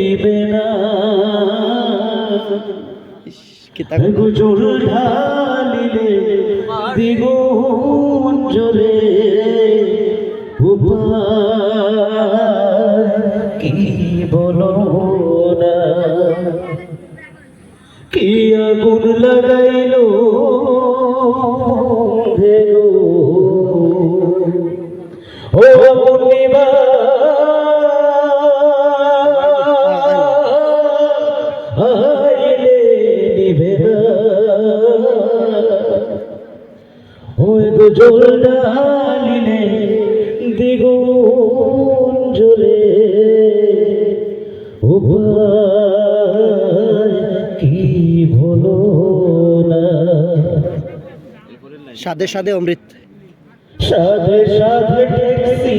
নিবে না গুজর ঢালিলে দ্বিগুণ জ্বলে কি বলো না কি আগুন লাগাইলো ভেলো ও আগুন নিবা আইলে নিবে না ওই গো জল ঢালিলে দ্বিগুণ জ্বলে কি ভুলো না সাধে সাধে অমৃত সাধে সাধে ট্যাক্সি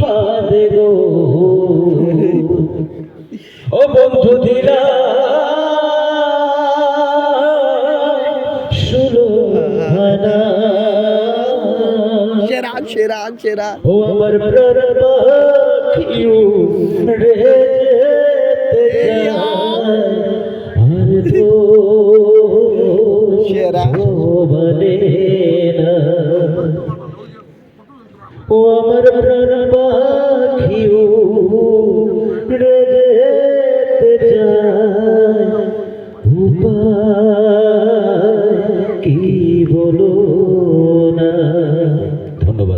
ফাদে গো ও বন্ধু দিলা শুলো না সেরা সেরা সেরা ও আমার প্রাণ পাখি উড়ে যেতে চায় আর তো সেরা